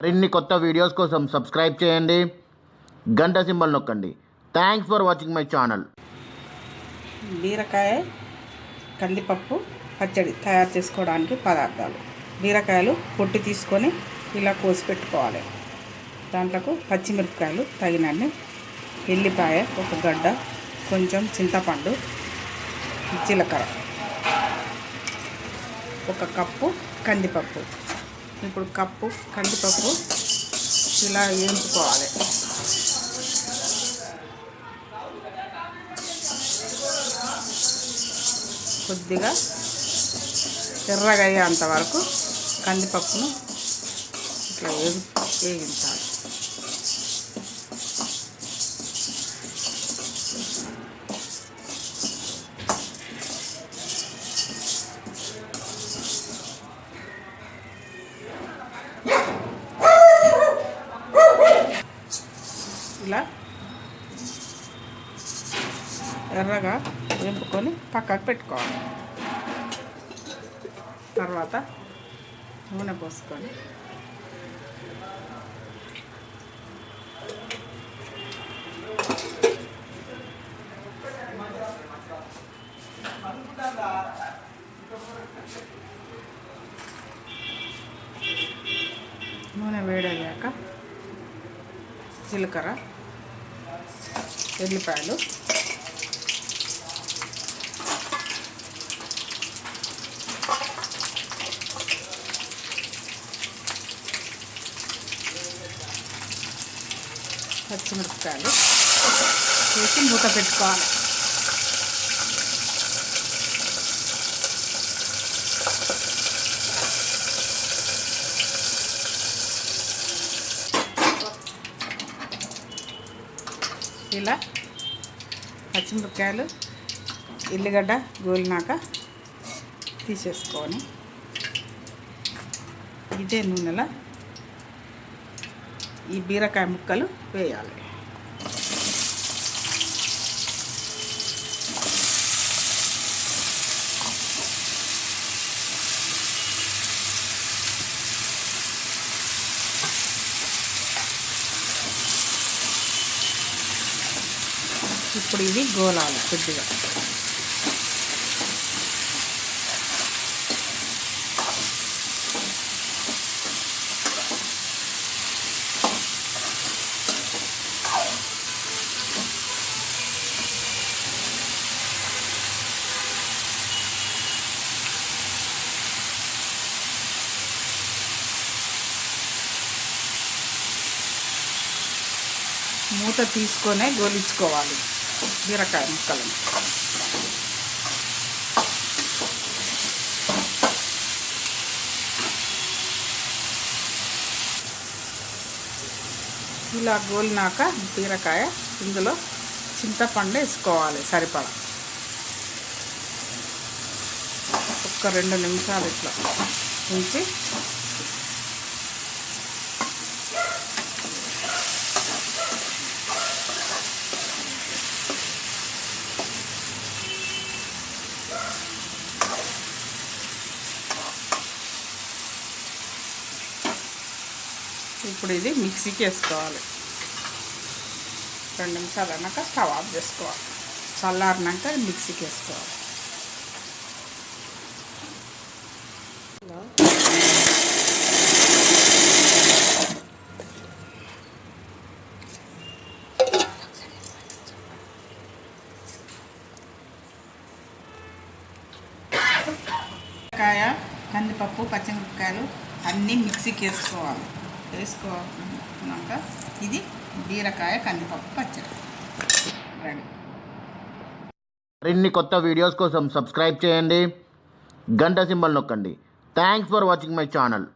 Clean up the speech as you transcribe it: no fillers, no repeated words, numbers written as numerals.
మరిన్ని కొత్త వీడియోస్ కోసం సబ్స్క్రైబ్ చేయండి, గంట సింబల్ నొక్కండి. Thanks for watching my channel. బీరకాయ కందిపప్పు పచ్చడి తయారు చేసుకోవడానికి పదార్థాలు: బీరకాయలు పొట్టు తీసుకొని ఇలా కోసి పెట్టుకోవాలి. దాంట్లోకి పచ్చిమిరపకాయలు తగినన్ని, ఎల్లిపాయ ఒక గడ్డ, కొంచెం చింతపండు, జీలకర్ర, ఒక కప్పు కందిపప్పు. ఇప్పుడు కప్పు కందిపప్పు ఇలా వేయించుకోవాలి. కొద్దిగా ఎర్రగా అయ్యేంత వరకు కందిపప్పును ఇట్లా వేగించాలి. ఇలా ఎర్రగా వేపుకొని పక్కకు పెట్టుకోవాలి. తర్వాత నూనె పోసుకొని నూనె వేడయ్యాక జీలకర్ర, ఎల్లిపాయలు, పచ్చిమిరపకాయలు వేసి మూత పెట్టుకోవాలి. ఇలా పచ్చిమిరపకాయలు ఎల్లిగడ్డ గోలినాక తీసేసుకొని ఇదే నూనెలో ఈ బీరకాయ ముక్కలు వేయాలి. ఇప్పుడు ఇవి గోలాలి కొద్దిగా. మూత తీసుకొనే గోలించుకోవాలి బీరకాయ ముక్కలను. ఇలా గోలినాక బీరకాయ ఇందులో చింతపండు వేసుకోవాలి సరిపడా. ఒక 2 నిమిషాలు ఇట్లా ఉంచి ఇప్పుడు ఇది మిక్సీకి వేసుకోవాలి. 2 నిమిషాలు అన్నాక స్టవ్ ఆఫ్ చేసుకోవాలి. చల్లారినాక మిక్సీకి వేసుకోవాలి. కాయ, కందిపప్పు, పచ్చిమిరపకాయలు అన్నీ మిక్సీకి వేసుకోవాలి. వేసుకున్నాక ఇది బీరకాయ కందిపప్పు పచ్చడి రెడీ. మరిన్ని కొత్త వీడియోస్ కోసం సబ్స్క్రైబ్ చేయండి, గంట సింబల్ నొక్కండి. Thanks for watching my channel.